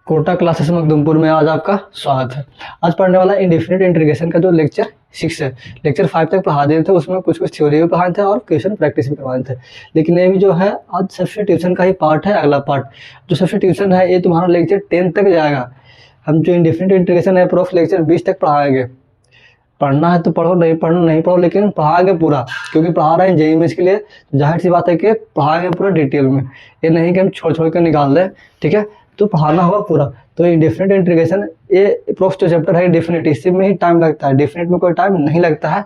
Kota classes Makhdumpur में आज आपका स्वागत है। आज पढ़ने वाला इंडेफिनिट इंटीग्रेशन का जो लेक्चर 6 है। लेक्चर 5 तक पढ़ा दिए थे, उसमें कुछ थ्योरी भी पढ़ाए थे और क्वेश्चन प्रैक्टिस भी करवाए थे। लेकिन ये भी जो है आज सब्स्टिट्यूशन का ही पार्ट है। अगला पार्ट जो सब्स्टिट्यूशन है ये तुम्हारा लेक्चर 10 तक जाएगा। हम जो इंडेफिनिट इंटीग्रेशन है प्रूफ लेक्चर 20 तक पढ़ाएंगे। पढ़ना है तो पढ़ो, नहीं पढ़ना नहीं पढ़ो, लेकिन पढ़ाएंगे पूरा, क्योंकि पढ़ा रहे हैं जेईई मेंस के लिए। जाहिर सी बात है कि पढ़ाएंगे पूरा डिटेल में, ये नहीं कि हम छोड़ छोड़ कर निकाल दें। ठीक है, तो पढ़ाना होगा पूरा। तो इंडेफिनिट इंटीग्रेशन ये अप्रोक्स जो चैप्टर है इंडेफिनिट, इसी में ही टाइम लगता है। डेफिनेट में कोई टाइम नहीं लगता है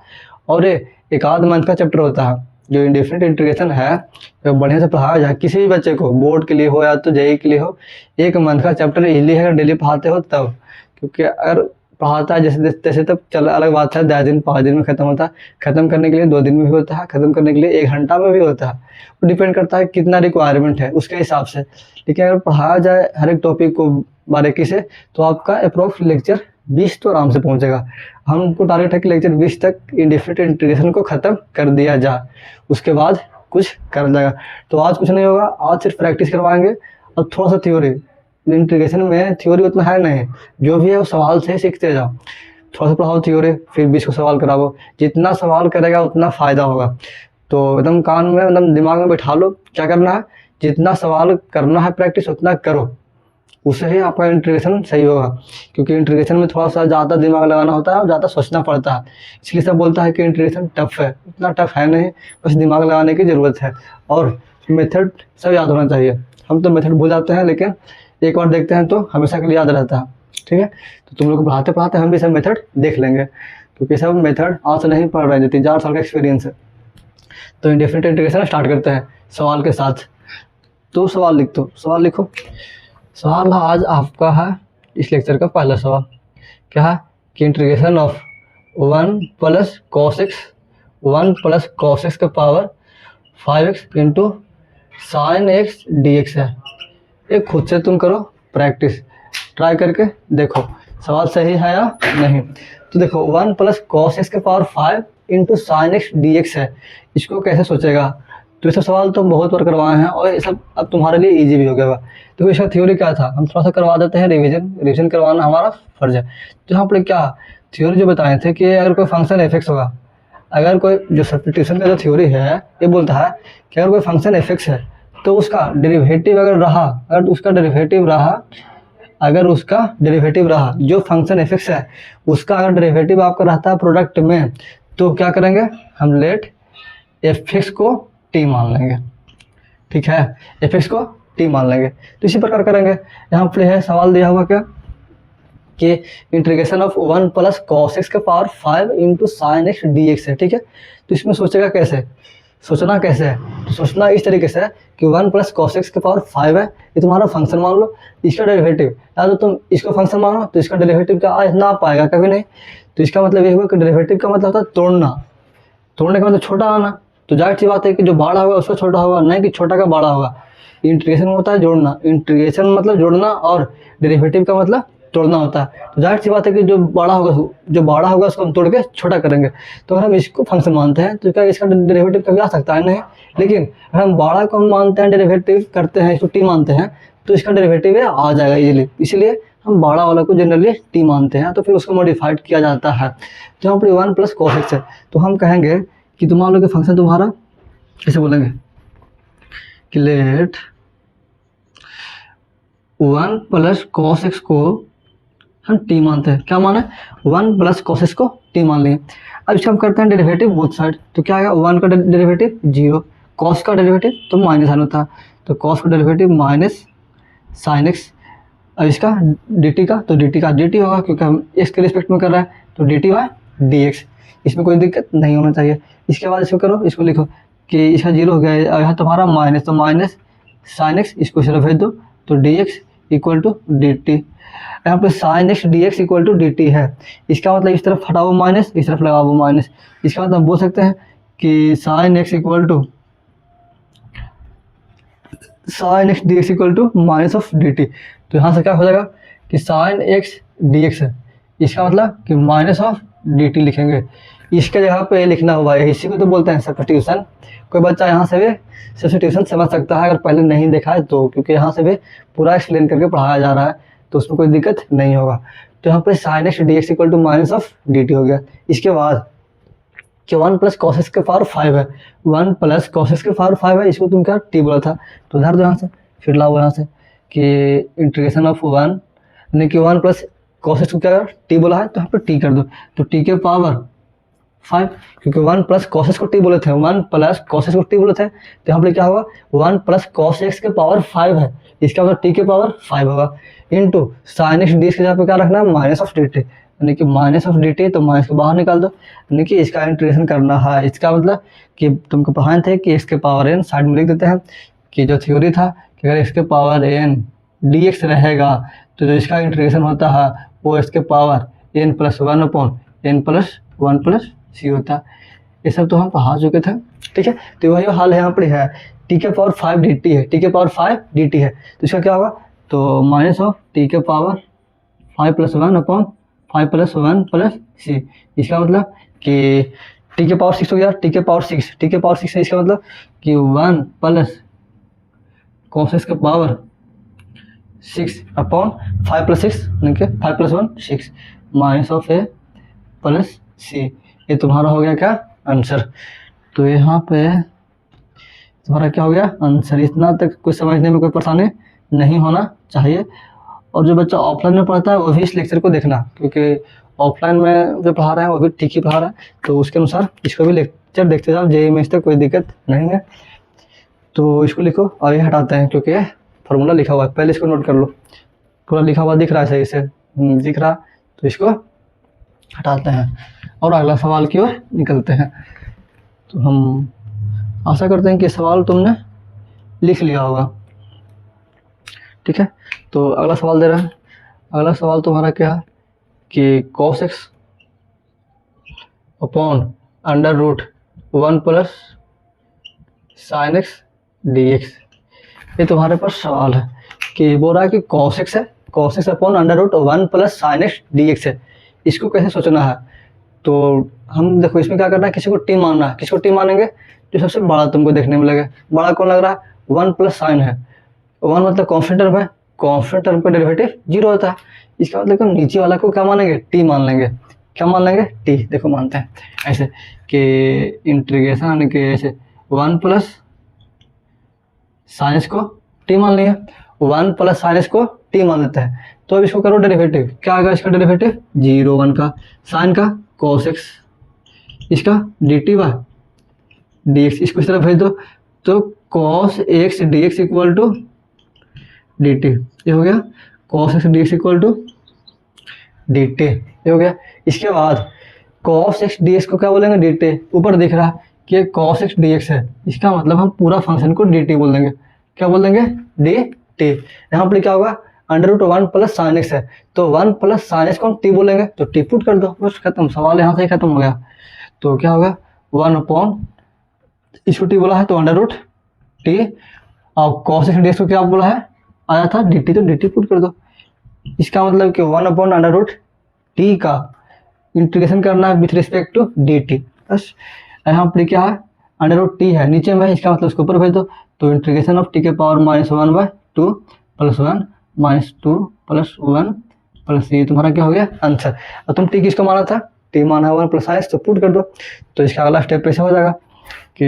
और ये एक आध मंथ का चैप्टर होता है। जो इंडेफिनिट इंटीग्रेशन है तो बढ़िया से पढ़ाया जाए किसी भी बच्चे को, बोर्ड के लिए हो या तो जेईई के लिए हो। 1 मंथ का चैप्टर इजीली है अगर डेली पढ़ाते हो तब, क्योंकि अगर पढ़ाता है जैसे तैसे तब चल अलग बात है। 10 दिन 5 दिन में खत्म होता है, खत्म करने के लिए 2 दिन में भी होता है, खत्म करने के लिए 1 घंटा में भी होता है। वो डिपेंड करता है कितना रिक्वायरमेंट है उसके हिसाब से। लेकिन अगर पढ़ाया जाए हर एक टॉपिक को बारीकी से तो आपका अप्रोक्स लेक्चर 20 तो आराम से पहुंचेगा। हमको टारगेट है कि लेक्चर 20 तक इंडेफिनिट इंटीग्रेशन को ख़त्म कर दिया जाए, उसके बाद कुछ कर जाएगा। तो आज कुछ नहीं होगा, आज सिर्फ प्रैक्टिस करवाएंगे और थोड़ा सा थ्योरी। इंटीग्रेशन में थ्योरी उतना है नहीं, जो भी है वो सवाल से सीखते जाओ। थोड़ा सा पढ़ाओ थ्योरी, फिर 20 को सवाल कराओ। जितना सवाल करेगा उतना फ़ायदा होगा। तो एकदम कान में एकदम दिमाग में बैठा लो क्या करना है। जितना सवाल करना है प्रैक्टिस उतना करो, उससे ही आपका इंटीग्रेशन सही होगा। क्योंकि इंटीग्रेशन में थोड़ा सा ज़्यादा दिमाग लगाना होता है और ज़्यादा सोचना पड़ता है। इसलिए सब बोलता है कि इंटीग्रेशन टफ है। इतना टफ है नहीं, बस दिमाग लगाने की ज़रूरत है और मेथड सब याद होना चाहिए। हम तो मेथड भूल जाते हैं, लेकिन एक बार देखते हैं तो हमेशा के लिए याद रहता है। ठीक है, तो तुम लोग को पढ़ाते पढ़ाते हम भी सब मेथड देख लेंगे, क्योंकि सब मेथड आज से नहीं पढ़ रहे हैं, 3-4 साल का एक्सपीरियंस है। तो इंडेफिनिट इंटीग्रेशन स्टार्ट करते हैं सवाल के साथ। तो सवाल लिखो। सवाल आज आपका है इस लेक्चर का पहला सवाल। क्या है कि इंटीग्रेशन ऑफ 1 + cos x का power 5x into sin x dx है। ये खुद से तुम करो प्रैक्टिस, ट्राई करके देखो सवाल सही है या नहीं। तो देखो 1 + cos x के power 5 into sin x dx है। इसको कैसे सोचेगा? तो ये सब सवाल तो बहुत बार करवाए हैं और ये सब अब तुम्हारे लिए इजी भी हो गया। तो इसका थ्योरी क्या था, हम थोड़ा सा करवा देते हैं रिवीजन करवाना हमारा फर्ज है। तो यहाँ पर क्या थ्योरी जो बताए थे कि अगर कोई फंक्शन f(x) होगा, अगर कोई जो सब्स्टिट्यूशन का जो थ्योरी है ये बोलता है कि अगर कोई फंक्शन f(x) है तो उसका डेरिवेटिव अगर उसका डेरिवेटिव रहा जो फंक्शन f(x) है, उसका अगर डेरिवेटिव आपका रहता है प्रोडक्ट में, तो क्या करेंगे हम लेट f(x) को t मान लेंगे। ठीक है, f(x) को t मान लेंगे। तो इसी प्रकार करेंगे। यहाँ पर है सवाल दिया हुआ क्या कि इंटीग्रेशन ऑफ 1 + cos x के power 5 into sin x dx है। ठीक है, तो इसमें सोचना कैसे है? तो सोचना इस तरीके से है कि 1 + cos x के पावर 5 है, ये तुम्हारा फंक्शन मान लो, इसका डेरिवेटिव या तो तुम इसको फंक्शन मानो तो इसका डेरिवेटिव क्या ना पाएगा कभी नहीं। तो इसका मतलब ये हुआ कि डेरिवेटिव का मतलब होता है तोड़ने का मतलब छोटा आना। तो जाहिर सी बात है कि जो बड़ा होगा उसका छोटा होगा, नहीं कि छोटा का बड़ा होगा। इंटीग्रेशन होता है जोड़ना, इंटीग्रेशन मतलब जोड़ना और डेरिवेटिव का मतलब तोड़ना होता है। तो जाहिर सी बात है कि जो बड़ा होगा उसको हम तोड़ के छोटा करेंगे। तो अगर हम इसको फंक्शन मानते हैं तो क्या इसका डेरिवेटिव कभी आ सकता है? नहीं। लेकिन अगर हम बड़ा को हम मानते हैं, डेरिवेटिव करते हैं, इसको टी मानते हैं, तो इसका डेरिवेटिव आ जाएगा इजीली। इसलिए हम बड़ा वाला को जनरली टी मानते हैं, तो फिर उसको मॉडिफाइड किया जाता है। तो यहाँ पर 1 + cos x है, तो हम कहेंगे कि तुम मान लो कि फंक्शन तुम्हारा कैसे बोलेंगे कि लेट 1 + cos x को हम t मानते हैं। क्या माना? 1 + cos x को t मान लिए। अब इसका हम करते हैं डेरिवेटिव बोथ साइड। तो क्या आएगा? 1 का डेरिवेटिव 0, cos का डेरिवेटिव तो माइनस साइन होता है, तो cos का डेरिवेटिव माइनस sin x। अब इसका dt का तो dt का dt होगा, क्योंकि हम x के रिस्पेक्ट में कर रहे हैं, तो dt/dx। इसमें कोई दिक्कत नहीं होना चाहिए। इसके बाद इसको करो, इसको लिखो कि इसका 0 हो गया, यहाँ तुम्हारा माइनस, तो माइनस sin x, इसको इस तरफ भेज दो, तो dx = dt। यहाँ पे sin x dx = dt है। इसका मतलब इस तरफ हटाओ माइनस, इस तरफ लगाओ माइनस। इसका मतलब हम बोल सकते हैं कि sin x dx - dt। तो यहाँ से क्या हो जाएगा कि sin x dx है, इसका मतलब कि -dt लिखेंगे। इसके जगह पे लिखना हुआ है, इसी को तो बोलते हैं सब्स्टिट्यूशन। कोई बच्चा यहाँ से भी सब्स्टिट्यूशन समझ सकता है अगर पहले नहीं देखा है तो, क्योंकि यहाँ से भी पूरा एक्सप्लेन करके पढ़ाया जा रहा है। तो उसमें कोई दिक्कत नहीं होगा। तो यहाँ पे sine x d x equal to minus of d t हो गया। इसके बाद कि 1 प्लस कॉस एक्स के पावर 5 है, 1 प्लस कॉस एक्स के पावर 5 है, इसको तुम क्या टी बोला था, तो धर दो यहाँ से, फिर लाओ यहाँ से कि इंटीग्रेशन ऑफ 1 यानी कि 1 प्लस कॉस एक्स को क्या टी बोला है, तो यहाँ पे टी कर दो, तो टी के पावर 5, क्योंकि 1 प्लस कॉस एक्स को टी बोले थे, 1 प्लस कॉस एक्स को टी बोले थे, तो यहाँ पे क्या होगा 1 प्लस कॉस एक्स के पावर 5 है, इसका मतलब टी के पावर 5 होगा, into sine x d x के जगह पे क्या रखना है माइनस ऑफ डी टी, यानी कि माइनस ऑफ डी टी, तो माइनस को बाहर निकाल दो, यानी कि इसका इंटीग्रेशन करना है। इसका मतलब कि तुमको पढ़ाए थे कि इसके पावर एन साइड में लिख देते हैं, कि जो थ्योरी था कि अगर इसके पावर एन डी एक्स रहेगा तो जो इसका इंटीग्रेशन होता है वो इसके power n plus 1 upon n plus 1 plus C होता है। ये सब तो हम पढ़ा चुके थे, ठीक है। तो वही हाल यहाँ पर है, टी के पावर 5 डी टी है, टी के पावर 5 डी टी है, तो इसका क्या होगा, तो माइनस ऑफ टी के power 5 plus 1 upon 5 plus 1 plus C. इसका मतलब कि टी के पावर 6 हो गया, टी के पावर 6, टी के पावर 6 है, इसका मतलब कि 1 प्लस कॉस एक्स का पावर 6 अपॉन 5 प्लस 6 यानी कि 5 plus 1 6 minus of a plus सी। ये तुम्हारा हो गया क्या आंसर। तो यहाँ पे तुम्हारा क्या हो गया आंसर। इतना तक कुछ समझने में कोई परेशानी नहीं होना चाहिए। और जो बच्चा ऑफलाइन में पढ़ता है वो भी इस लेक्चर को देखना, क्योंकि ऑफलाइन में जो पढ़ा रहा है वो भी ठीक ही पढ़ा रहा है, तो उसके अनुसार इसको भी लेक्चर देखते जाओ, जेईई में इससे कोई दिक्कत नहीं है। तो इसको लिखो और ये हटाते हैं, क्योंकि फार्मूला लिखा हुआ है, पहले इसको नोट कर लो, पूरा लिखा हुआ दिख रहा है सही से, दिख रहा, तो इसको हटाते हैं और अगला सवाल की ओर निकलते हैं। तो हम आशा करते हैं कि सवाल तुमने लिख लिया होगा, ठीक है। तो अगला सवाल दे रहा है, अगला सवाल तुम्हारा क्या है कि cos x upon under root 1 plus sine x d x. ये तुम्हारे पास सवाल है कि बोल रहा है कि कॉस एक्स है, cos x upon under root 1 plus sine x d x है, इसको कैसे सोचना है। तो हम देखो इसमें क्या करना है, किसी को टी मानना है, किसी को टी मानेंगे जो सबसे बड़ा तुमको देखने में लगे। बड़ा कौन लग रहा है, 1 प्लस साइन है, 1 मतलब कॉन्स्टेंट टर्म है, कॉन्स्टेंट टर्म का डेरिवेटिव 0 होता है, इसका मतलब हम नीचे वाला को क्या मानेंगे टी मान लेंगे। क्या मान लेंगे टी, देखो मानते हैं ऐसे कि इंटीग्रेशन यानी कि ऐसे 1 प्लस साइंस को टी मान लिया, 1 प्लस साइंस को टी मान लेते हैं। तो अब इसको करो डेरिवेटिव, क्या आएगा इसका डेरिवेटिव 0 1 का, साइन का कॉस एक्स, इसका d t by d x, इसको इस तरफ भेज दो, तो cos x d x equal to d t, ये हो गया cos x d x equal to d t, ये हो गया। इसके बाद कॉस एक्स डी एक्स को क्या बोलेंगे डी टी, ऊपर दिख रहा है कि कॉस एक्स डी एक्स है, इसका मतलब हम पूरा फंक्शन को डी टी बोल देंगे। क्या बोल देंगे डी टी। यहाँ पर क्या होगा under root 1 plus sine x है, तो 1 प्लस साइन एक्स को हम टी बोलेंगे, तो टी पुट कर दो, बस खत्म, सवाल यहाँ से ही खत्म हो गया। तो क्या होगा 1 अपॉन इसको टी बोला है तो अंडर रूट टी, और कॉस एक्स डी एक्स को क्या बोला है आया था डी टी, तो डी टी पुट कर दो। इसका मतलब कि 1 अपॉन अंडर रूट टी का इंटीग्रेशन करना है with respect to d t, बस। यहाँ पर क्या है अंडर रूट टी है नीचे में, इसका मतलब उसके ऊपर भेज दो, तो इंटीग्रेशन ऑफ टी के पावर -1/2 प्लस 1 -2 प्लस 1 प्लस ये तुम्हारा क्या हो गया आंसर। और तुम टी किसको माना था, टी माना है 1 प्लस साइंस, तो पुट कर दो। तो इसका अगला स्टेप ऐसे हो जाएगा कि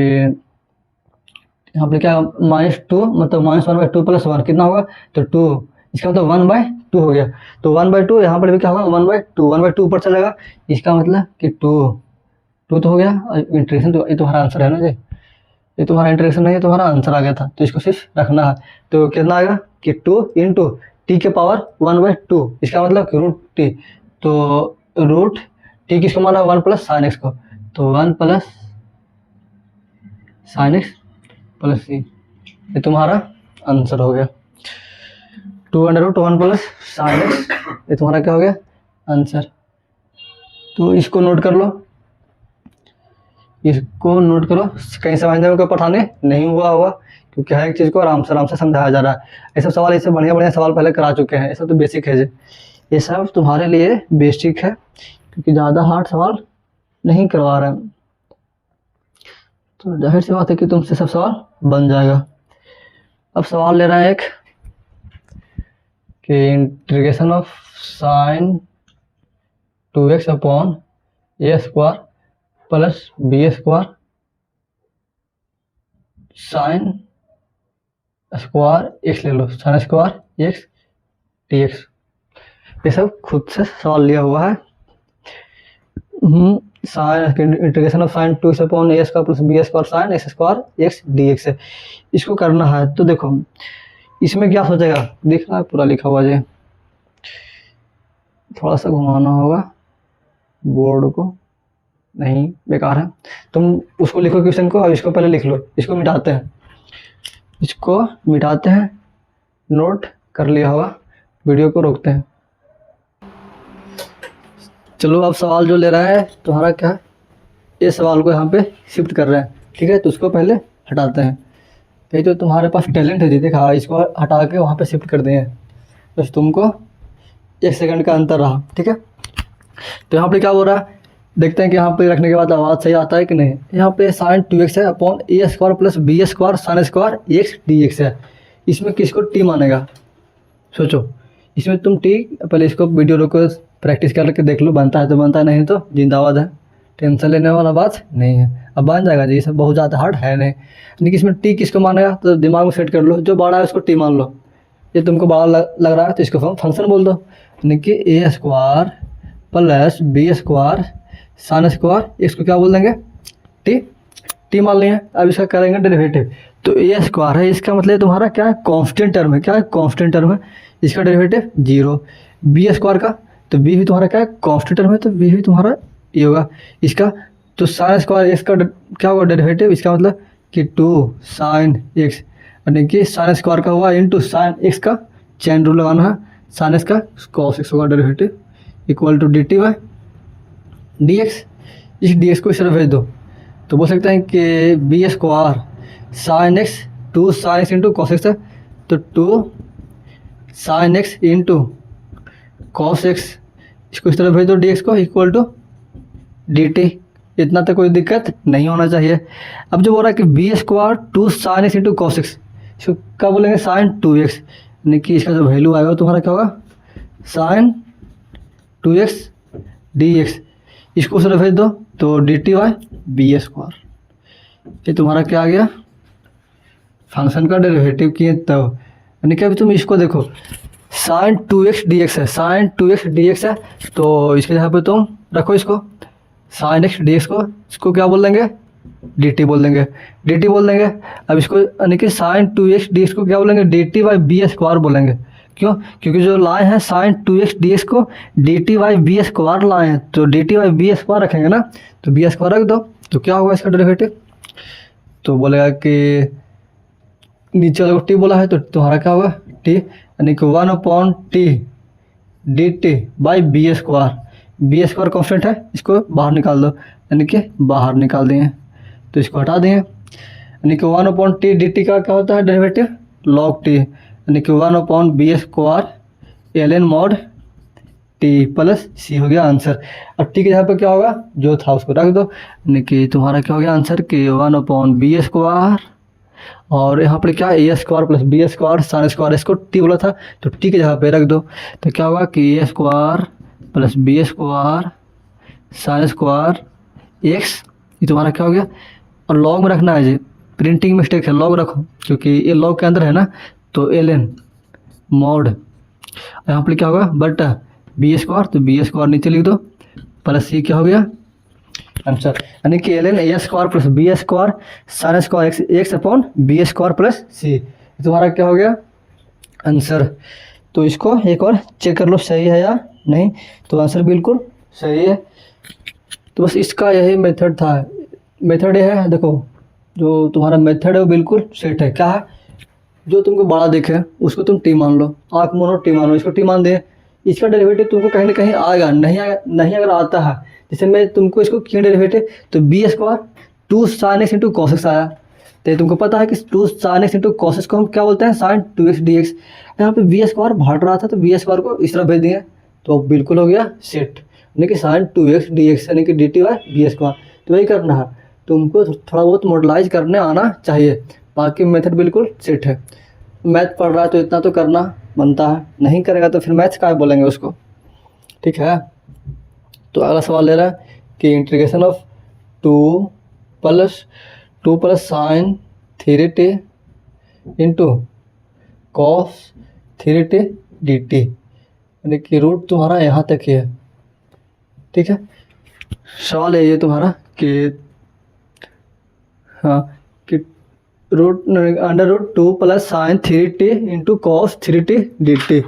यहाँ पर क्या -2 मतलब -1/2 प्लस 1 कितना होगा, तो 2, इसका मतलब 1/2 हो गया, तो 1/2 यहाँ पर भी क्या होगा 1/2 ऊपर चलेगा, इसका मतलब कि 2 तो हो गया। इंटीग्रेशन तो ये तुम्हारा आंसर है ना जी, ये तुम्हारा इंटीग्रेशन नहीं है, तुम्हारा आंसर आ गया था, तो इसको सिर्फ रखना है। तो कितना आएगा कि 2 इंटू टी के पावर 1/2, इसका मतलब कि रूट टी, तो रूट टी किसको माना 1 प्लस साइन एक्स को, तो 1 प्लस साइन एक्स प्लस सी, ये तुम्हारा आंसर हो गया। 2 under root 1 plus sine x, ये तुम्हारा क्या हो गया आंसर। तो इसको नोट कर लो, इसको नोट करो, कहीं समझने में कोई परेशानी नहीं हुआ होगा, क्योंकि हर एक चीज़ को आराम से समझाया जा रहा है। ये सब सवाल, इससे बढ़िया सवाल पहले करा चुके हैं, ये सब तो बेसिक है जी, ये सब तुम्हारे लिए बेसिक है, क्योंकि ज़्यादा हार्ड सवाल नहीं करवा रहे हैं। तो जाहिर सी बात है कि तुमसे सब सवाल बन जाएगा। अब सवाल ले रहा है एक कि integration of sine 2x upon a square plus b square sine square x ले लो, sine square x d x, ये सब खुद से सवाल लिया हुआ है। Sine integration of sine 2x upon a square plus b square sine x square x d x है, इसको करना है। तो देखो इसमें क्या सोचेगा, देखना है पूरा लिखा हुआ है, थोड़ा सा घुमाना होगा बोर्ड को, नहीं बेकार है, तुम उसको लिखो क्वेश्चन को, और इसको पहले लिख लो। इसको मिटाते हैं, इसको मिटाते हैं, नोट कर लिया होगा, वीडियो को रोकते हैं। चलो अब सवाल जो ले रहा है तुम्हारा क्या है, ये सवाल को यहाँ पे शिफ्ट कर रहे हैं, ठीक है। तो उसको पहले हटाते हैं, ये जो तुम्हारे पास टैलेंट है जी, देखा, इसको हटा के वहाँ पे शिफ्ट कर दिए, बस तुमको 1 सेकंड का अंतर रहा, ठीक है। तो यहाँ पे क्या हो रहा है, देखते हैं कि यहाँ पे रखने के बाद आवाज़ सही आता है कि नहीं। यहाँ पे साइन 2x है upon a square plus b square sine square x d x है, इसमें किसको टी मानेगा, सोचो। इसमें तुम टी, पहले इसको वीडियो रोको, प्रैक्टिस करके देख लो, बनता है तो बनता है, नहीं तो जिंदाबाद है, टेंशन लेने वाला बात नहीं है। अब बन जाएगा जी, ये सब बहुत ज़्यादा हार्ड है नहीं। लेकिन इसमें टी किसको मानेगा, तो दिमाग में सेट कर लो, जो बड़ा है उसको टी मान लो। ये तुमको बड़ा लग रहा है तो इसको फंक्शन बोल दो, यानी कि a square plus b square sine square इसको क्या बोल देंगे, टी मान लेंगे। अब इसका करेंगे डेरिवेटिव, तो ए स्क्वायर है, इसका मतलब तुम्हारा क्या है, कांस्टेंट टर्म है, क्या है, कांस्टेंट टर्म है, इसका डेरिवेटिव 0। बी स्क्वायर का, तो बी भी तुम्हारा क्या है, कांस्टेंट टर्म है, तो बी भी तुम्हारा ये होगा इसका। तो साइन स्क्वायर एक्स का क्या होगा डेरिवेटिव, इसका मतलब कि 2 साइन एक्स, यानी कि साइन स्क्वायर का हुआ इंटू साइन एक्स का, चैन रूल लगाना है, साइन एक्स का कॉस एक्स होगा derivative equal to d t by d x. इस डी एक्स को इस तरह भेज दो, तो बोल सकते हैं कि b square sine x 2 sine x into cos x है, तो 2 sine x into cos x, इसको इस तरह भेज दो डी एक्स को इक्वल टू डी टी। इतना तो कोई दिक्कत नहीं होना चाहिए। अब जो बोल रहा है कि b square 2 sine x into cos x, इसको क्या बोलेंगे, साइन 2x, यानी कि इसका जो वैल्यू आएगा तुम्हारा क्या होगा, साइन 2x dx, इसको उस तरह भेज दो तो d t by b square. ये तुम्हारा क्या आ गया, फंक्शन का डेरिवेटिव किए तब, यानी कि अभी तुम इसको देखो, साइन 2x dx है, साइन 2x dx है, तो इसके जगह पे तुम रखो इसको साइन एक्स डी एक्स को, इसको क्या बोल देंगे, डी टी बोल देंगे, डी टी बोल देंगे। अब इसको यानी कि साइन 2x dx को क्या बोलेंगे, d t by b square बोलेंगे। क्यों, क्योंकि जो लाए हैं साइन 2x dx को d t by b square लाए हैं, तो d t by b square रखेंगे ना, तो बी स्क्वायर रख दो, तो क्या होगा इसका डेरिवेटिव, तो बोलेगा कि नीचे वाले को टी बोला है तो तुम्हारा क्या होगा टी, यानी कि 1/t d t by b square. B square constant है, इसको बाहर निकाल दो, यानी कि बाहर निकाल देंगे, तो इसको हटा देंगे, यानी कि 1/t डी टी का क्या होता है डेरिवेटिव, लॉग टी, यानी कि 1/b square ln mod t plus C हो गया आंसर। अब टी के जगह पर क्या होगा, जो था उसको रख दो, यानी कि तुम्हारा क्या हो गया आंसर कि 1/b स्क्वायर, और यहाँ पर क्या a square plus b square sine square, इसको टी बोला था तो टी की जगह पे रख दो, तो क्या होगा कि a square plus b square sine square x, ये तुम्हारा क्या हो गया, और लॉग में रखना है जी, प्रिंटिंग मिस्टेक है, लॉग रखो क्योंकि ये लॉग के अंदर है ना, तो ln mod, यहाँ पर क्या होगा बटा बी स्क्वायर, तो बी स्क्वायर नीचे लिख दो प्लस सी, क्या हो गया आंसर, यानी कि ln a square plus b square sine square x upon b square plus C, तुम्हारा क्या हो गया आंसर। तो इसको एक और चेक कर लो सही है या नहीं, तो आंसर बिल्कुल सही है। तो बस इसका यही मेथड था, मेथड ये है, देखो जो तुम्हारा मेथड है वो बिल्कुल सेट है। क्या है, जो तुमको बड़ा दिखे उसको तुम टी मान लो, आँख मानो टी मानो, इसको टी मान दे, इसका डेरिवेटिव तुमको कहीं ना कहीं आएगा, नहीं अगर आता है, जैसे मैं तुमको इसको किया डेरिवेटिव, तो b square 2 sine x into cos x आया, तो तुमको पता है कि 2 sine x into cos x को हम क्या बोलते हैं, साइन 2x dx। यहाँ पे बी स्क्वायर भाट रहा था तो बी स्क्वायर को इस तरह भेज दिए, तो बिल्कुल हो गया सेट, यानी कि साइन 2x dx यानी कि d t by b square. तो वही करना है तुमको, थोड़ा बहुत मॉडलाइज करने आना चाहिए, बाकी मेथड बिल्कुल सेट है। मैथ पढ़ रहा है तो इतना तो करना बनता है, नहीं करेगा तो फिर मैथ्स का बोलेंगे उसको, ठीक है। तो अगला सवाल ले रहा है कि integration of 2 plus sine 3t into cos 3t dt, यानी कि रूट तुम्हारा यहाँ तक ही है, ठीक है। सवाल है ये तुम्हारा कि हाँ कि under root 2 plus sine 3t into cos 3t dt,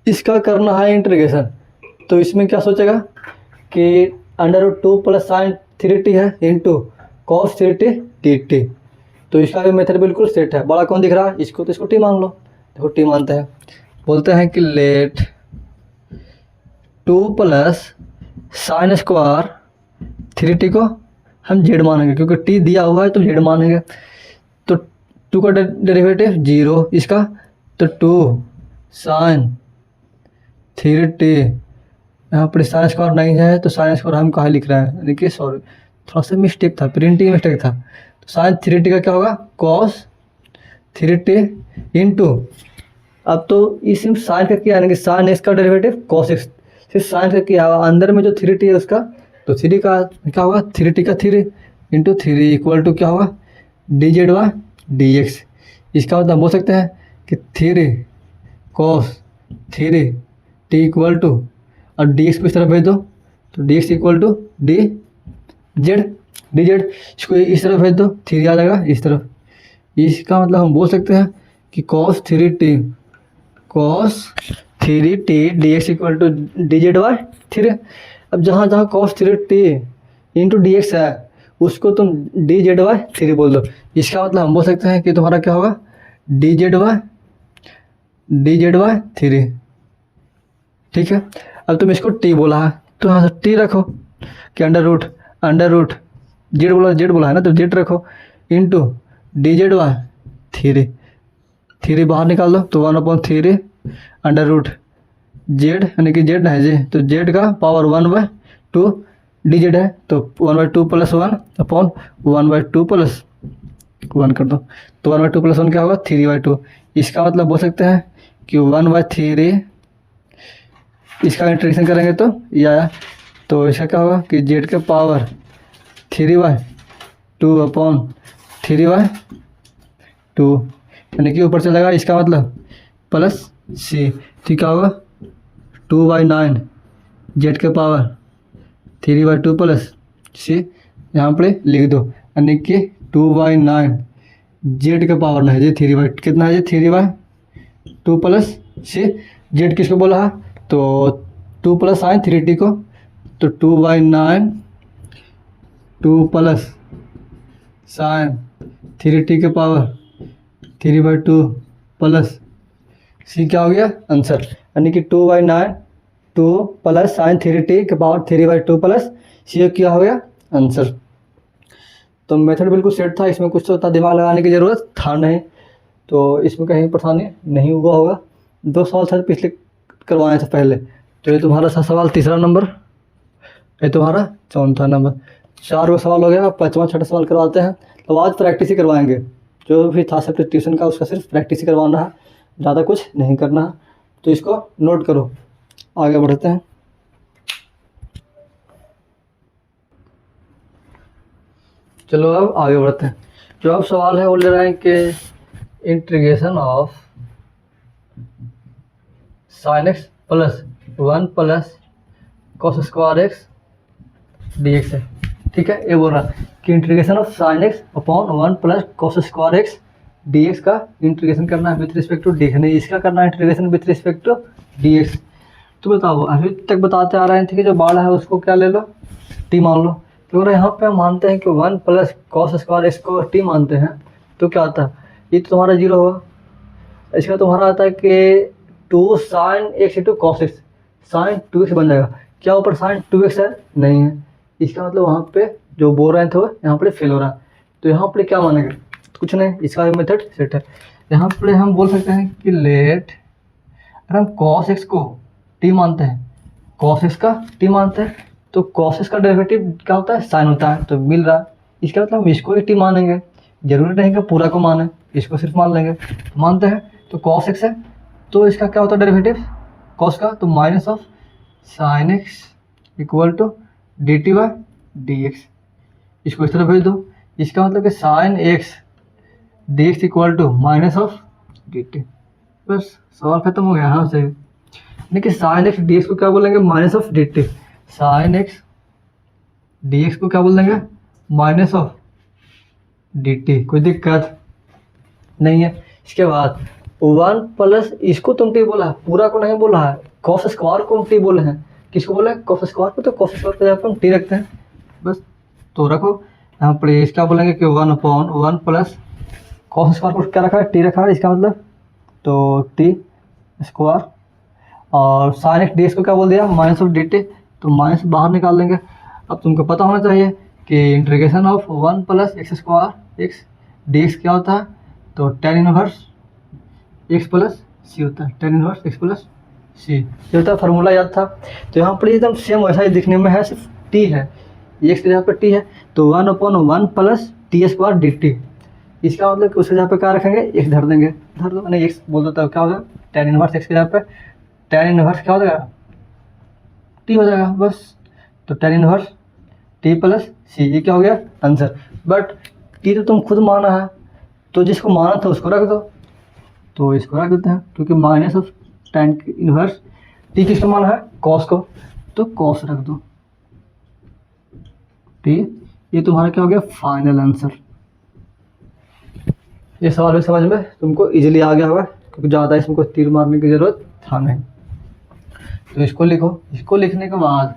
इसका करना है इंटीग्रेशन। तो इसमें क्या सोचेगा कि under root 2 plus sine 3t है इंटू कॉस 3t dt, तो इसका भी मेथड बिल्कुल सेट है। बड़ा कौन दिख रहा है, इसको तो इसको टी मान लो, देखो टी मानते हैं। बोलते हैं कि late 2 plus sine square 3t को हम जेड मानेंगे, क्योंकि टी दिया हुआ है तो जेड मानेंगे। तो 2 का डेरिवेटिव 0, इसका तो 2 साइन 3t, यहाँ पर साइन स्क्वायर नहीं है तो साइन स्क्वायर हम कहाँ लिख रहे हैं, देखिए सॉरी थोड़ा सा मिस्टेक था, प्रिंटिंग मिस्टेक था। तो साइन 3t का क्या होगा कॉस 3t इंटू, अब तो इसमें साइन का किया यानी कि साइन एक्स का डेरिवेटिव कॉस एक्स, फिर साइन का किया अंदर में जो 3t है उसका, तो 3 का क्या होगा 3t का 3 इंटू 3 इक्वल टू क्या होगा dz dy dx। इसका मतलब बोल सकते हैं कि 3 कॉस 3 t इक्वल टू, और dx को इस तरफ भेज दो तो dx इक्वल टू dz, इसको इस तरफ भेज दो 3 आ जाएगा इस तरफ। इसका मतलब हम बोल सकते हैं कि cos 3t dx equal to dz 3। अब जहाँ जहाँ cos 3t into D x है उसको तुम dz/3 बोल दो। इसका मतलब हम बोल सकते हैं कि तुम्हारा क्या होगा dz/3, ठीक है। अब तुम इसको t बोला है तो यहाँ से t रखो कि अंडर रूट जेड बोला है ना, तो जेड रखो इंटू dz/3 बाहर निकाल दो तो 1/3 अंडर रूट जेड, यानी कि जेड है जी, तो जेड का पावर 1/2 dz है, तो 1/2 प्लस 1/1/2 प्लस 1 कर दो, तो 1/2 प्लस 1 क्या होगा 3/2। इसका मतलब बोल सकते हैं कि 1/3, इसका इंटीग्रेशन करेंगे तो ये आया, तो इसका क्या होगा कि जेड का पावर 3/2 यानी कि ऊपर चलेगा, इसका मतलब प्लस सी, तो क्या होगा 2/9 जेड के पावर 3/2 प्लस सी, यहाँ पर लिख दो, यानी कि 2/9 जेड का पावर नहीं जी 3/, कितना है जी 3/2 प्लस सी। जेड किसको बोला है तो 2 प्लस साइन 3t को, तो 2/9 2 प्लस साइन 3t के पावर 3/2 प्लस सी, क्या हो गया आंसर, यानी कि 2/9 2 प्लस साइन 3t के पावर 3/2 प्लस सी क्या हो गया आंसर। तो मेथड बिल्कुल सेट था, इसमें कुछ तो इतना दिमाग लगाने की ज़रूरत था नहीं, तो इसमें कहीं परेशानी नहीं हुआ होगा। 2 सवाल शायद पिछले करवाए थे पहले, तो ये तुम्हारा सवाल 3रा नंबर, ये तुम्हारा 4था नंबर, 4 सवाल हो गया। 5वां 6ठा सवाल करवाते हैं, तो आज प्रैक्टिस ही करवाएंगे, जो भी था सब ट्यूशन का उसका सिर्फ प्रैक्टिस ही करवाना है, ज़्यादा कुछ नहीं करना है। तो इसको नोट करो, आगे बढ़ते हैं। चलो अब आगे बढ़ते हैं। जो अब सवाल है वो ले रहे हैं कि integration of sine x plus 1 plus cos square x d x है, ठीक है। ये बोल रहा है कि integration of sine x upon 1 plus cos square x d x का इंटीग्रेशन करना है with respect to d x, नहीं इसका करना है integration with respect to d x. तो बताओ, अभी तक बताते आ रहे थे कि जो बाड़ा है उसको क्या ले लो टी मान लो, तो यहाँ पे हम मानते हैं कि 1 प्लस कॉस स्क्वायर एक्स को टी मानते हैं, तो क्या आता है ये तो तुम्हारा 0 होगा। इसका तुम्हारा आता है कि 2 sine x into cos x, sine 2x बन जाएगा, क्या ऊपर साइन 2x है नहीं है, इसका मतलब वहाँ पे जो बोल रहे थे वो यहाँ पे फेल हो रहा है। तो यहाँ पे क्या मानेंगे कुछ नहीं, इसका मेथड सेट है। यहाँ पे हम बोल सकते हैं कि लेट, अगर हम कॉस एक्स को टी मानते हैं, कॉस एक्स का टी मानते हैं, तो कॉस एक्स का डेरिवेटिव क्या होता है साइन होता है, तो मिल रहा है। इसका मतलब हम इसको ही टी मानेंगे, जरूरी नहीं कि पूरा को माने, इसको सिर्फ मान लेंगे। तो मानते हैं तो कॉस एक्स है तो इसका क्या होता है डेरिवेटिव कॉस का, तो minus of sine x equal to d t by d x. इसको इस तरह भेज दो, इसका मतलब कि sine x d x equal to minus of d t. बस सवाल खत्म हो गया। हाँ सही, यानी कि साइन एक्स डी एक्स को क्या बोलेंगे minus of d T, sign x d x को क्या बोल देंगे माइनस ऑफ डी टी। कोई दिक्कत नहीं है। इसके बाद 1 प्लस इसको तुम टी बोला है, पूरा को नहीं बोला है, कॉस स्क्वायर को हम टी बोले हैं। किसको बोला है कॉस स्क्वायर को, तो कॉस स्क्वायर पे हम टी रखते हैं बस। तो रखो यहाँ पर इसका बोलेंगे कि 1/1 प्लस कॉस स्क्वायर को क्या रखा है टी रखा है, इसका मतलब तो टी स्क्वायर, और साइन एक्स डी एक्स को क्या बोल दिया माइनस ऑफ डी टी, तो माइनस बाहर निकाल देंगे। अब तुमको पता होना चाहिए कि integration of 1 plus x square x d x क्या होता है, तो tan inverse x plus C होता है, tan इनवर्स एक्स प्लस सी ये होता है। फार्मूला याद था। तो यहाँ पर एकदम सेम वैसा ही दिखने में है, सिर्फ टी है, एक्स की जगह पर टी है, तो 1/1 plus T square D t. इसका मतलब कि उसके जगह पे क्या रखेंगे एक्स धर देंगे, धर दो नहीं एक्स बोल देता है, क्या होगा tan इनवर्स एक्स की जगह पे tan इनवर्स क्या हो जाएगा टी हो जाएगा बस। तो tan इनवर्स टी प्लस सी, ये क्या हो गया आंसर। बट टी तो तुम खुद माना है, तो जिसको माना था उसको रख दो, तो इसको रख देते हैं, क्योंकि minus of tan inverse T किसको माना है कॉस को, तो कॉस रख दो टी। ये तुम्हारा क्या हो गया फाइनल आंसर। ये सवाल भी समझ में तुमको इजीली आ गया होगा, क्योंकि ज़्यादा इसमें कोई तीर मारने की ज़रूरत था नहीं। तो इसको लिखो, इसको लिखने के बाद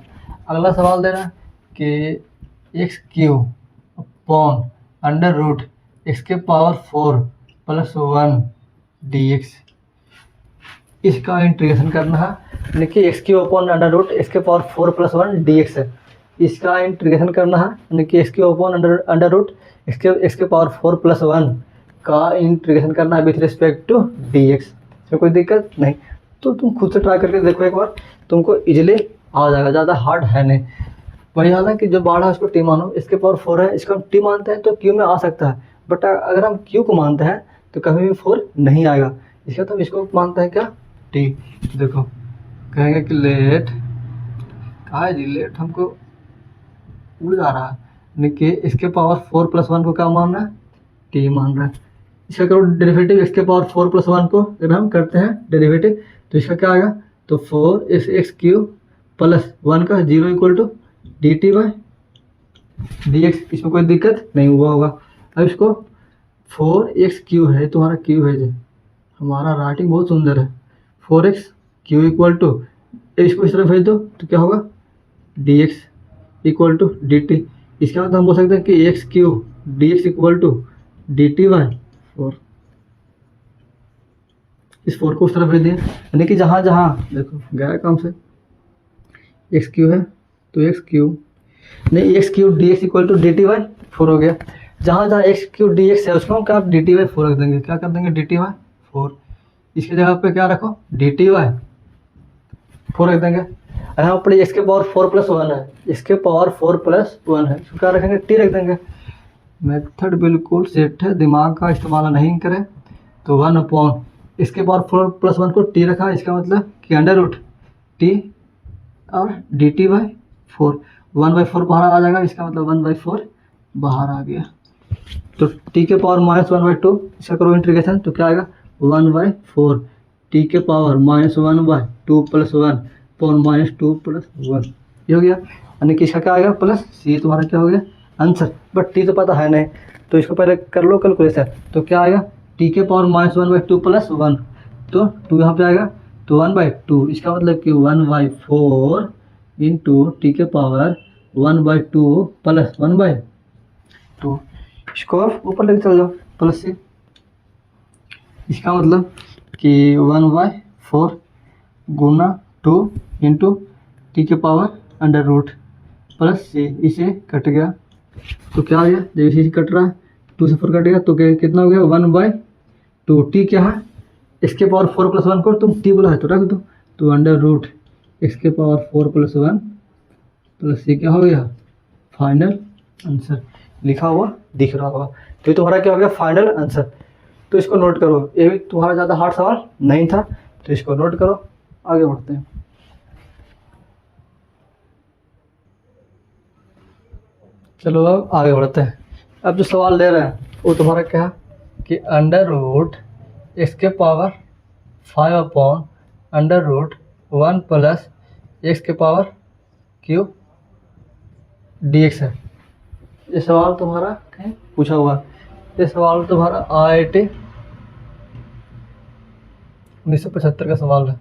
अगला सवाल दे रहा है कि x cube upon under root x के पावर 4 प्लस 1 डी एक्स, इसका इंटीग्रेशन करना है। यानी कि x cube upon under root x के पावर 4 प्लस 1 डी एक्स है, इसका इंटीग्रेशन करना है। यानी कि x cube upon under root x के पावर 4 प्लस 1 का इंटीग्रेशन करना है with respect to d x. इसमें कोई दिक्कत नहीं, तो तुम खुद से ट्राई करके देखो एक बार, तुमको इजीली आ जाएगा, ज़्यादा हार्ड है नहीं। वही हाल है कि जो बाढ़ है उसको टी मानो, इसके पावर 4 है, इसको हम टी मानते हैं तो क्यू में आ सकता है, बट अगर हम क्यू को मानते हैं तो कभी भी 4 नहीं आएगा। इसका तो हम इसको मानते हैं क्या टी। देखो कहेंगे कि लेट कहा है जी, लेट हमको उड़ जा रहा है, यानी कि इसके पावर 4 प्लस 1 को क्या मान रहा है टी मान रहा है। इसका करो डेरिवेटिव, एक्स के पावर 4 प्लस 1 को अगर हम करते हैं डेरिवेटिव तो इसका क्या आएगा, तो 4 एक्स क्यू प्लस 1 का 0 equal to d t by d x. इसमें कोई दिक्कत नहीं हुआ होगा। अब इसको 4x क्यू है, तुम्हारा क्यू है जी, हमारा राइटिंग बहुत सुंदर है, 4x क्यू इक्वल टू, इसको इस तरह भेज दो तो क्या होगा d x equal to d t. इसका मतलब हम बोल सकते हैं कि x cube d x equal to d t by 4। इस 4 को उस तरफ भेज दिए, यानी कि जहाँ जहाँ देखो गया काम से एक्स क्यू है तो एक्स क्यू नहीं x cube d x equal to d t by 4 हो गया। जहाँ जहाँ एक्स क्यू डी एक्स है उसको हम क्या डी टी बाई 4 रख देंगे, क्या कर देंगे डी टी बाई 4। इसकी जगह पे क्या रखो डी टी बाई 4 रख देंगे। यहाँ पर एक्स के पावर 4 प्लस 1 है, इसके पावर 4 प्लस 1 है, इसको क्या रखेंगे टी रख देंगे। मेथड बिल्कुल सेट है, दिमाग का इस्तेमाल नहीं करें। तो 1/, इसके पावर 4 प्लस 1 को टी रखा, इसका मतलब कि अंडर रूट टी और डी टी बाई 4, 1/4 बाहर आ जाएगा, इसका मतलब 1/4 बाहर आ गया। तो टी के पावर -1/2, इसका करो इंटीग्रेशन तो क्या आएगा 1/4 टी के पावर -1/2 प्लस 1 पावर -2 प्लस 1, ये हो गया। यानी कि इसका क्या आएगा प्लस सी, तुम्हारा क्या हो गया आंसर। बट टी तो पता है नहीं, तो इसको पहले कर लो कैलकुलेशन। तो क्या आएगा टी के पावर -1/2 प्लस 1, तो 2 यहाँ पे आएगा, तो 1/2, इसका मतलब कि 1/4 इंटू टी के पावर 1/2 प्लस 1/2, इसको ऊपर लेके चल जाओ प्लस सी। इसका मतलब कि 1/4 गुना 2 इंटू टी के पावर अंडर रूट प्लस सी, इसे कट गया तो क्या आ गया, जब इसी से कट रहा है 2 से 4 कट गया तो कितना हो गया 1/2। टी क्या है इसके पावर 4 प्लस 1 को तुम टी बोला है तो रख दो, तो अंडर रूट एक्स के पावर 4 प्लस 1 प्लस सी क्या हो गया फाइनल आंसर। लिखा हुआ दिख रहा होगा, तो ये तुम्हारा क्या हो गया फाइनल आंसर। तो इसको नोट करो, ये भी तुम्हारा ज़्यादा हार्ड सवाल नहीं था, तो इसको नोट करो, आगे बढ़ते हैं। चलो अब आगे बढ़ते हैं। अब जो सवाल ले रहे हैं वो तुम्हारा क्या है कि अंडर रूट एक्स के power 5 upon under root 1 plus x के पावर क्यू डी एक्स है। ये सवाल तुम्हारा कहीं पूछा हुआ है। ये सवाल तुम्हारा IIT 1975 का सवाल है।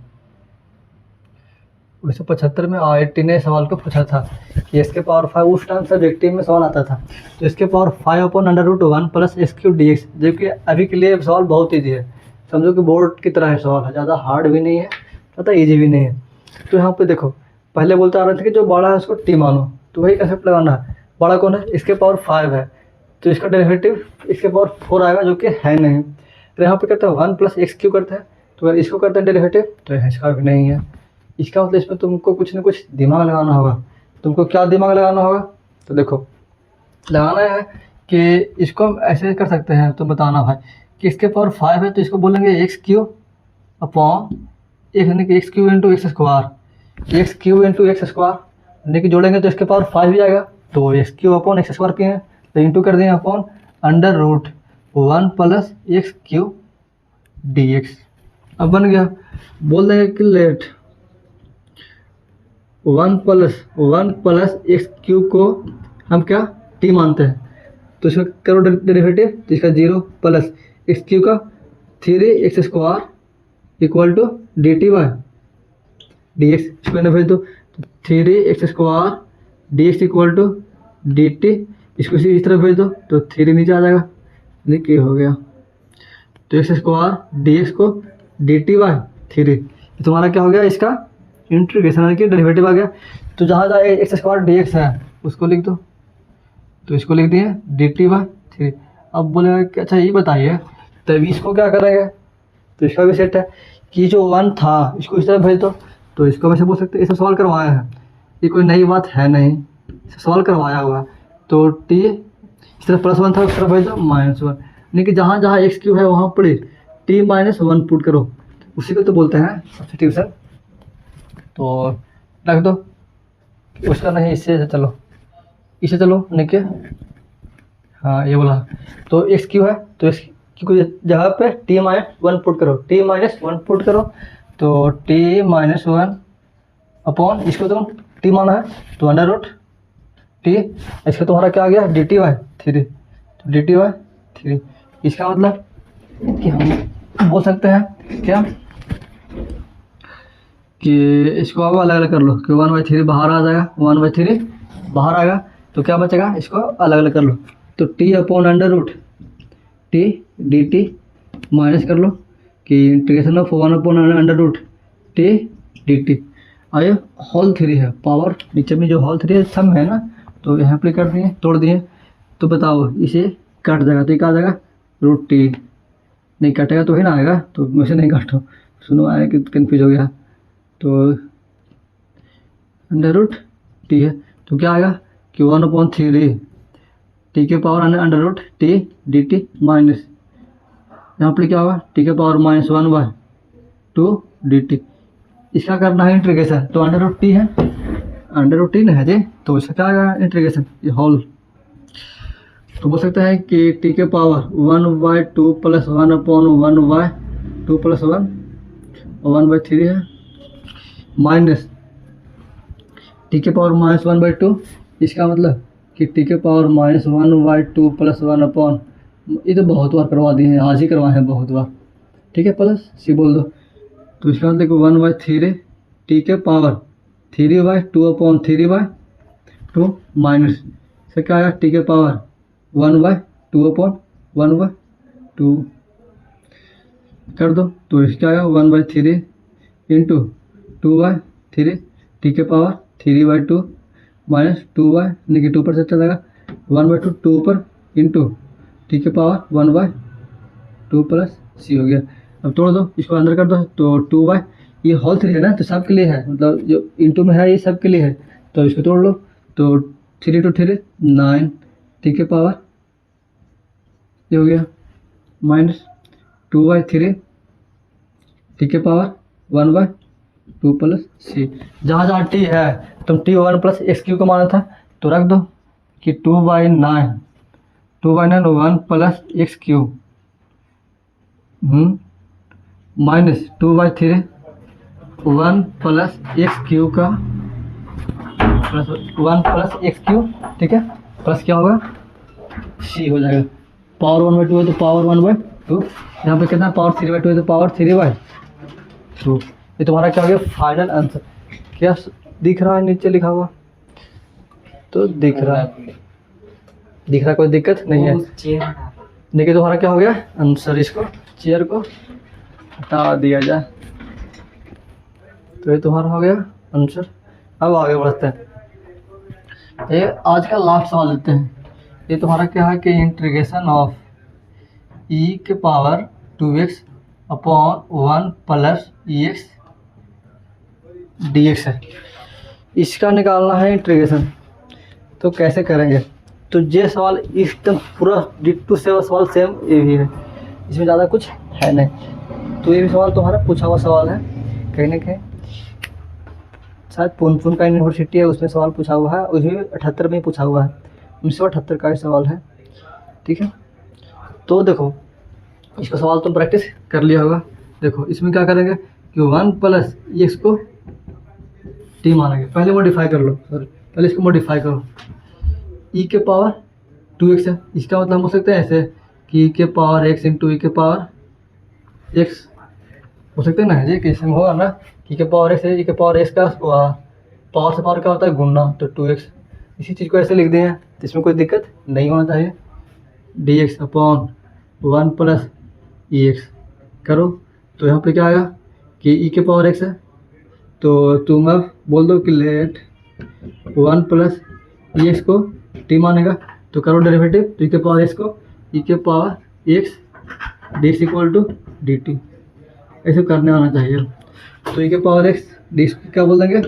1975 में IIT ने सवाल को पूछा था कि इसके पावर 5, उस टाइम सब्जेक्टिव में सवाल आता था, तो इसके power 5 upon under root 1 plus x cube d x. जबकि अभी के लिए सवाल बहुत ईजी है, समझो कि बोर्ड की तरह है सवाल है, ज़्यादा हार्ड भी नहीं है, ज़्यादा ईजी भी नहीं है। तो यहाँ पे देखो, पहले बोलते आ रहे थे कि जो बड़ा है उसको टी मानो, तो वही कंसेप्ट लगाना है। बड़ा कौन है? इसके पावर 5 है, तो इसका डेरिवेटिव इसके पावर 4 आएगा, जो कि है नहीं। तो यहाँ पे करते हैं 1 प्लस एक्स क्यू करते हैं, तो अगर इसको करते हैं डेरिवेटिव तो इसका भी नहीं है। इसका मतलब इसमें तुमको कुछ ना कुछ दिमाग लगाना होगा। तुमको क्या दिमाग लगाना होगा? तो देखो, लगाना है कि इसको हम ऐसे कर सकते हैं, तो बताना भाई कि इसके पावर 5 है, तो इसको बोलेंगे एक्स क्यू अपॉन एक, यानी कि x Q into x square, x Q into x square, यानी कि जोड़ेंगे तो इसके पावर 5 भी आएगा, तो x cube upon x square किए हैं, तो इंटू कर दिए upon under root 1 plus x cube d x. अब बन गया। बोल देंगे कि लेट 1 प्लस एक्स क्यू को हम क्या टी मानते हैं, तो इसका करो डेरिवेटिव, तो इसका 0 प्लस एक्स क्यू का 3 x square equal to d t by d x. इसको भेज दो, तो 3 x square d x equal to d t, इसको इस तरह भेज दो, तो 3 नीचे आ जाएगा, ये हो गया। तो एक्स स्क्वायर डी एक्स को डी टी बाई 3, तुम्हारा क्या हो गया? इसका इंटीग्रेशन की डेरिवेटिव आ गया। तो जहाँ जहाँ एक्स स्क्वायर डी एक्स है उसको लिख दो, तो इसको लिख दिए डी टी बाई 3। अब बोलेगा कि अच्छा ये बताइए तब इसको क्या करेंगे, तो इसका भी सेट है कि जो 1 था इसको इस तरह भेज दो, तो इसको वैसे बोल सकते हैं, इसमें सवाल करवाया है, ये कोई नई बात है नहीं, सवाल करवाया हुआ। तो टी इस तरह +1 था, उस तरह भेज दो -1, यानी कि जहाँ जहाँ एक्स क्यू है वहाँ पर टी -1 पुट करो, उसी को तो बोलते हैं सब्स्टिट्यूशन। तो रख दो, उसका नहीं, इससे चलो, इसे चलो लिख के, हाँ ये बोला। तो एक्स क्यू है, तो एक्स क्यू की जगह पे टी -1 पुट करो, टी -1 पुट करो, तो टी -1 अपॉन इसको तुम टी माना है, तो अंडर रूट टी, इसका तुम्हारा क्या आ गया? डी टी बाई 3, तो डी टी बाई 3। इसका मतलब कि हम बोल सकते हैं क्या कि इसको अब अलग अलग कर लो, कि 1/3 बाहर आ जाएगा, 1/3 बाहर आएगा, तो क्या बचेगा? इसको अलग अलग कर लो, तो t upon under root t d t minus कर लो कि integration of 1 upon under root t d t. आइए होल 3 है, पावर नीचे में जो होल 3 है सम है ना, तो यहाँ पर कर दिए, तोड़ दिए, तो बताओ इसे कट जाएगा, तो ये क्या आ जाएगा? Root t. नहीं कटेगा तो ही ना आएगा, तो मुझे नहीं काटो, सुनो आए कि कन्फ्यूज हो गया। तो अंडर रूट टी है, तो क्या आएगा कि 1/3 टी के power under root t d t minus, यहाँ पर क्या होगा? टी के पावर -1/2 डी टी। इसका करना है इंटीग्रेशन, तो अंडर रूट टी है, अंडर रूट टी नहीं है जी, तो इसका क्या आएगा? इंटीग्रेशन, ये होल। तो बोल सकते हैं कि टी के पावर 1/2 प्लस 1/1/2 प्लस 1 और 1/3 है, माइनस टी के पावर -1/2, इसका मतलब कि टी के पावर -1/2 प्लस 1 अपॉन, ये तो बहुत बार करवा दिए हैं, आज ही करवाए हैं बहुत बार, ठीक है, प्लस सी बोल दो, तो इसका मतलब कि 1/3 टी के पावर 3/2 अपॉन 3/2 माइनस से क्या आया? टी के पावर 1/2 अपॉन 1/2 कर दो, तो इसका आया 1/3 इंटू 2/3 टी के पावर 3/2 माइनस 2 यानी कि 2 पर से चलेगा 1/2 2 पर इंटू टी के पावर 1/2 प्लस सी हो गया। अब तोड़ दो, इसको अंदर कर दो, तो 2 ये होल 3 है ना, तो सब के लिए है, मतलब जो इंटू में है ये सब के लिए है, तो इसको तोड़ लो, तो 3 × 3 9 टी के पावर ये हो गया माइनस 2/3 टी के पावर 1/2 प्लस सी। जहाँ जहाँ टी है तुम टी 1 प्लस एक्स क्यू को माना था तो रख दो कि 2/9 1 plus x Q minus 2/3 1 plus x cube का प्लस 1 प्लस एक्स क्यू, ठीक है, प्लस क्या होगा सी हो जाएगा। पावर 1/2 है तो पावर 1/2, यहाँ पे कितना पावर 3/2 है तो पावर 3/2। ये तुम्हारा क्या हो गया फाइनल आंसर। क्या दिख रहा है नीचे लिखा हुआ? तो दिख रहा है, कोई दिक्कत नहीं है। देखिए तुम्हारा क्या हो गया आंसर। इसको चेयर को हटा दिया जाए तो ये तुम्हारा हो गया आंसर। अब आगे बढ़ते हैं। ये आज का लास्ट सवाल लेते हैं। ये तुम्हारा क्या है कि इंटीग्रेशन ऑफ e के power 2x upon 1 plus ex dx है। इसका निकालना है इंटीग्रेशन। तो कैसे करेंगे? तो ये सवाल एकदम पूरा डिट्टू से सवाल सेम ये भी है, इसमें ज़्यादा कुछ है नहीं। तो ये भी सवाल तुम्हारा पूछा हुआ सवाल है, कहीं ना कहीं शायद पुनपुन का यूनिवर्सिटी है उसमें सवाल पूछा हुआ है, उसमें 78 में पूछा हुआ है, 1978 का सवाल है, ठीक है। तो देखो इसका सवाल तुम प्रैक्टिस कर लिया होगा। देखो इसमें क्या करेंगे कि 1 प्लस एक्स को टी मानेंगे। पहले मॉडिफाई कर लो, सॉरी पहले इसको मॉडिफाई करो। ई के पावर 2x है, इसका मतलब हो सकता है ऐसे कि ई के पावर x इंटू ई के पावर x हो सकते हैं ना, ये कैसे में होगा ना, ई के पावर x है, ई के पावर x का पावर से पावर क्या होता है गुणा, तो 2x। इसी चीज़ को ऐसे लिख दिए हैं तो इसमें कोई दिक्कत नहीं होना चाहिए। dx अपॉन 1 प्लस ex करो तो यहाँ पे क्या आएगा कि ई के पावर x है, तो तुम अब बोल दो कि लेट 1 प्लस ex को t मानेगा, तो करो डेरिवेटिव, तो ई के पावर x को ई के power x dx equal to dt ऐसे करने आना चाहिए। तो ई के पावर x dx क्या बोल देंगे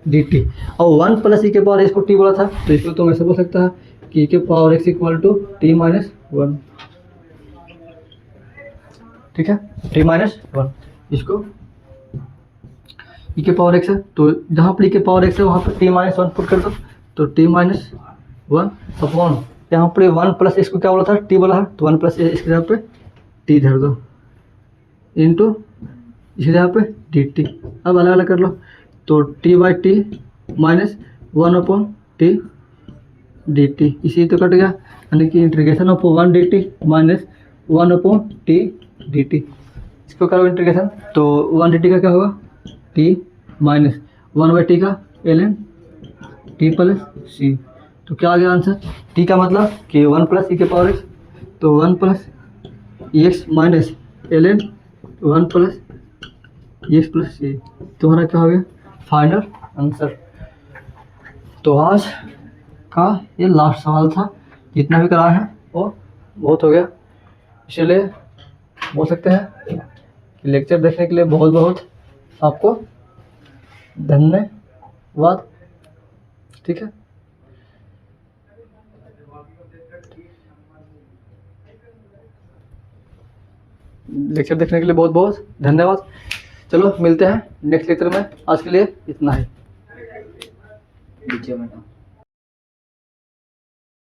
dt, और 1 प्लस ई के पावर x को t बोला था तो इसको तुम ऐसे बोल सकता है कि ई के power x equal to t minus 1, ठीक है, t माइनस 1। इसको ई के पावर x है तो जहाँ पर ई के पावर x है वहाँ पर t माइनस 1 पुट कर दो, तो t माइनस 1 अपॉन यहाँ पर 1 प्लस x को क्या बोला था t बोला है, तो 1 प्लस इसके जगह पे t धर दो इंटू इसके जगह पे dt। अब अलग अलग कर लो, तो t/t minus 1 upon t dt, इसी तो कट गया, यानी कि integration of 1 dt minus 1 upon t dt। इसको करो इंटीग्रेशन, तो 1 dt का क्या होगा t माइनस 1/t का ln t प्लस c। तो क्या आ गया आंसर? t का मतलब कि 1 प्लस ई के पावर x, तो 1 plus x minus ln 1 plus x plus c। तुम्हारा क्या हो गया फाइनल आंसर। तो आज का ये लास्ट सवाल था, जितना भी करा है वो बहुत हो गया। इसलिए बोल सकते हैं कि लेक्चर देखने के लिए बहुत बहुत आपको धन्यवाद, ठीक है। लेक्चर देखने के लिए बहुत बहुत धन्यवाद। चलो मिलते हैं नेक्स्ट लेक्चर में, आज के लिए इतना ही।